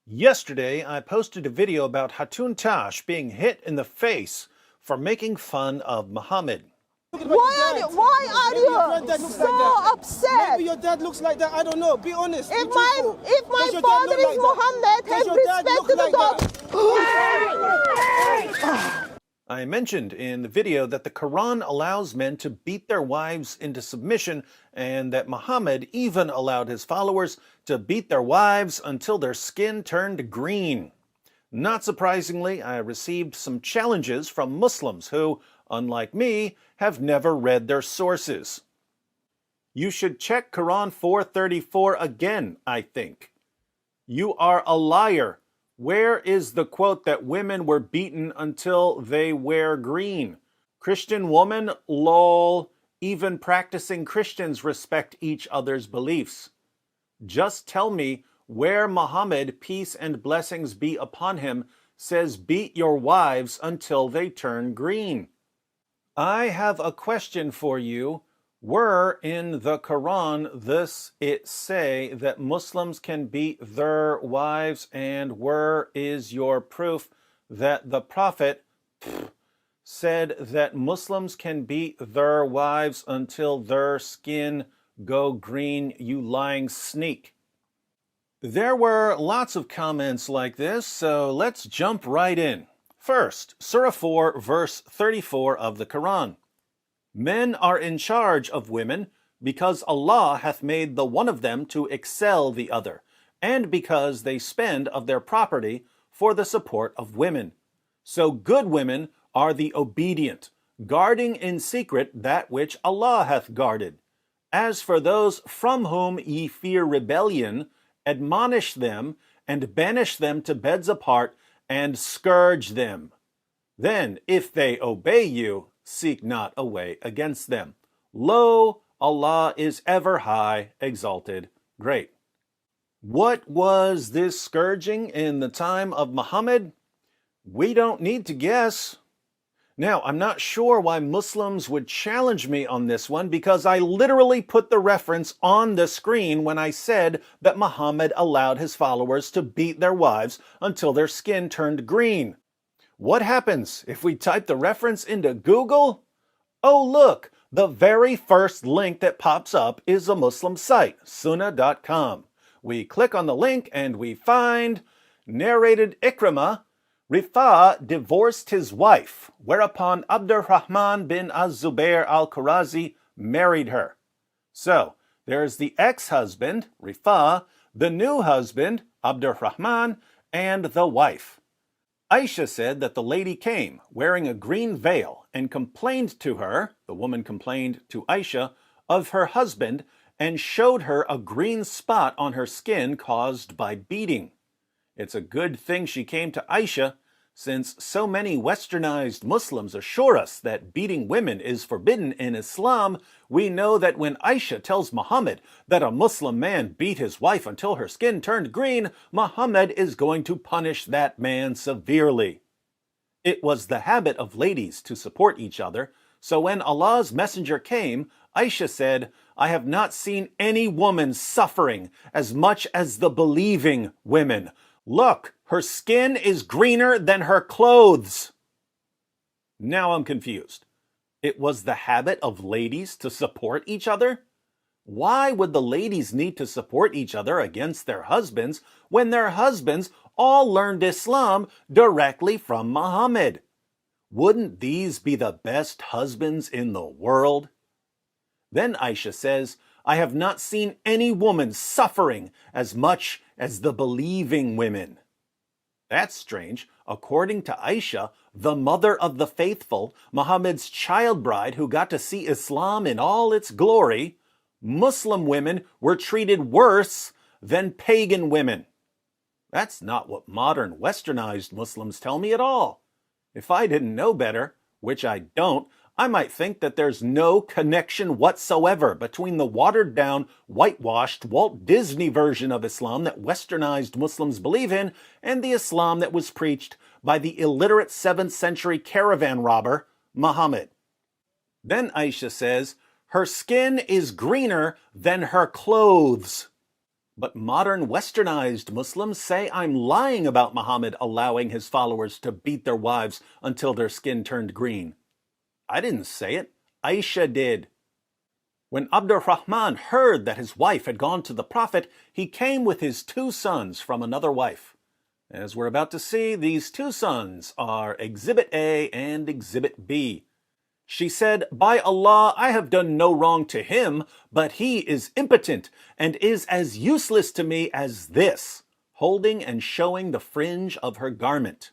Yesterday, I posted a video about Hatun Tash being hit in the face for making fun of Muhammad. Why are you so upset? Maybe your dad looks like that. I don't know. Be honest. If my father is Muhammad, have respect to the God. I mentioned in the video that the Quran allows men to beat their wives into submission, and that Muhammad even allowed his followers to beat their wives until their skin turned green. Not surprisingly, I received some challenges from Muslims who, unlike me, have never read their sources. You should check Quran 434 again, I think. You are a liar. Where is the quote that women were beaten until they wear green? Christian woman? Lol. Even practicing Christians respect each other's beliefs. Just tell me where Muhammad, peace and blessings be upon him, says beat your wives until they turn green. I have a question for you. Where in the Quran this it say that Muslims can beat their wives, and where is your proof that the Prophet said that Muslims can beat their wives until their skin go green, you lying sneak? There were lots of comments like this, so let's jump right in. First, Surah 4, verse 34 of the Quran. Men are in charge of women, because Allah hath made the one of them to excel the other, and because they spend of their property for the support of women. So good women are the obedient, guarding in secret that which Allah hath guarded. As for those from whom ye fear rebellion, admonish them, and banish them to beds apart, and scourge them. Then, if they obey you, seek not a way against them. Lo, Allah is ever high, exalted, great. What was this scourging in the time of Muhammad? We don't need to guess. Now, I'm not sure why Muslims would challenge me on this one, because I literally put the reference on the screen when I said that Muhammad allowed his followers to beat their wives until their skin turned green. What happens if we type the reference into Google? Oh, look, the very first link that pops up is a Muslim site, sunnah.com. We click on the link and we find, narrated Ikrimah, Rifa divorced his wife, whereupon Abdurrahman bin Az-Zubair al-Qurazi married her. So, there's the ex-husband, Rifa, the new husband, Abdurrahman, and the wife. Aisha said that the lady came wearing a green veil and complained to her, the woman complained to Aisha, of her husband and showed her a green spot on her skin caused by beating. It's a good thing she came to Aisha, since so many westernized Muslims assure us that beating women is forbidden in Islam. We know that when Aisha tells Muhammad that a Muslim man beat his wife until her skin turned green, Muhammad is going to punish that man severely. It was the habit of ladies to support each other, so when Allah's messenger came, Aisha said, I have not seen any woman suffering as much as the believing women. Look, her skin is greener than her clothes. Now I'm confused. It was the habit of ladies to support each other? Why would the ladies need to support each other against their husbands when their husbands all learned Islam directly from Muhammad? Wouldn't these be the best husbands in the world? Then Aisha says, I have not seen any woman suffering as much as the believing women. That's strange. According to Aisha, the mother of the faithful, Muhammad's child bride who got to see Islam in all its glory, Muslim women were treated worse than pagan women. That's not what modern westernized Muslims tell me at all. If I didn't know better, which I don't, I might think that there's no connection whatsoever between the watered-down, whitewashed Walt Disney version of Islam that westernized Muslims believe in and the Islam that was preached by the illiterate 7th century caravan robber, Muhammad. Then Aisha says, her skin is greener than her clothes. But modern westernized Muslims say I'm lying about Muhammad allowing his followers to beat their wives until their skin turned green. I didn't say it. Aisha did. When Abdurrahman heard that his wife had gone to the Prophet, he came with his 2 sons from another wife. As we're about to see, these 2 sons are Exhibit A and Exhibit B. She said, "By Allah, I have done no wrong to him, but he is impotent and is as useless to me as this," holding and showing the fringe of her garment.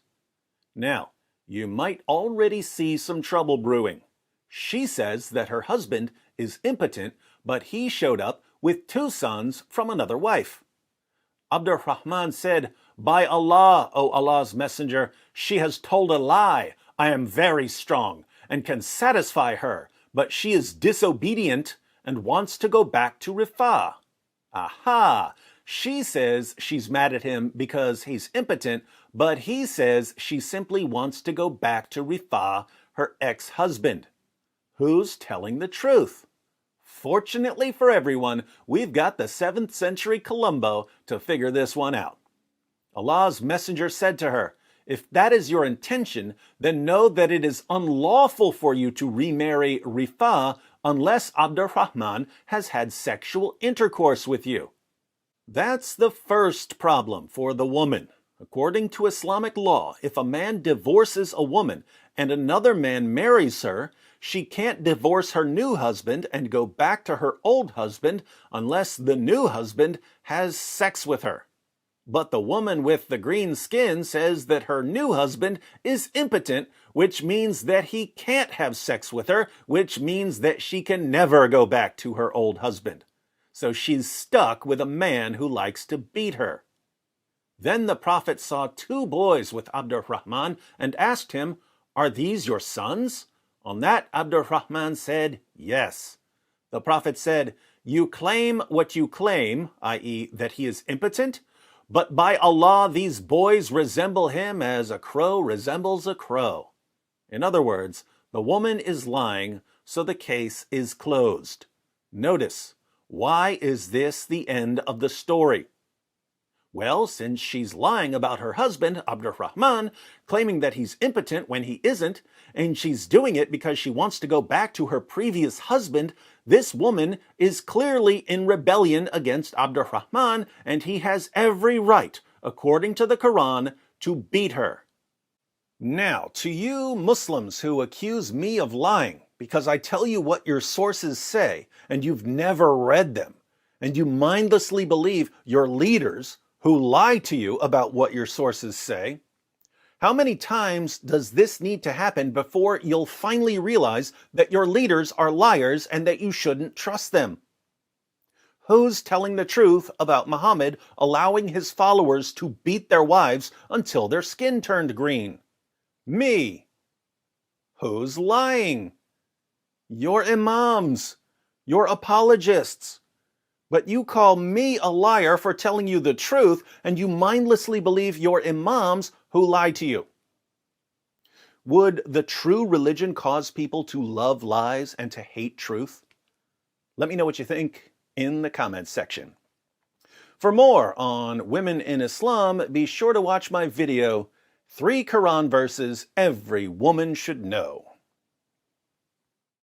Now, you might already see some trouble brewing. She says that her husband is impotent, but he showed up with 2 sons from another wife. Abdurrahman said, "By Allah, O Allah's Messenger, she has told a lie. I am very strong and can satisfy her, but she is disobedient and wants to go back to Rifah." Aha! She says she's mad at him because he's impotent, but he says she simply wants to go back to Rifah, her ex-husband. Who's telling the truth? Fortunately for everyone, we've got the 7th century Columbo to figure this one out. Allah's Messenger said to her, "If that is your intention, then know that it is unlawful for you to remarry Rifah unless Abdurrahman has had sexual intercourse with you." That's the first problem for the woman. According to Islamic law, if a man divorces a woman and another man marries her, she can't divorce her new husband and go back to her old husband unless the new husband has sex with her. But the woman with the green skin says that her new husband is impotent, which means that he can't have sex with her, which means that she can never go back to her old husband. So she's stuck with a man who likes to beat her. Then the Prophet saw 2 boys with Abdurrahman and asked him, "Are these your sons?" On that, Abdurrahman said, "Yes." The Prophet said, "You claim what you claim, i.e., that he is impotent, but by Allah, these boys resemble him as a crow resembles a crow." In other words, the woman is lying, so the case is closed. Notice, why is this the end of the story? Well, since she's lying about her husband, Abdurrahman, claiming that he's impotent when he isn't, and she's doing it because she wants to go back to her previous husband, this woman is clearly in rebellion against Abdurrahman, and he has every right, according to the Quran, to beat her. Now, to you Muslims who accuse me of lying because I tell you what your sources say and you've never read them, and you mindlessly believe your leaders who lie to you about what your sources say, how many times does this need to happen before you'll finally realize that your leaders are liars and that you shouldn't trust them? Who's telling the truth about Muhammad allowing his followers to beat their wives until their skin turned green? Me. Who's lying? Your imams, your apologists. But you call me a liar for telling you the truth, and you mindlessly believe your imams who lie to you. Would the true religion cause people to love lies and to hate truth? Let me know what you think in the comments section. For more on women in Islam, be sure to watch my video, 3 Quran verses every woman should know.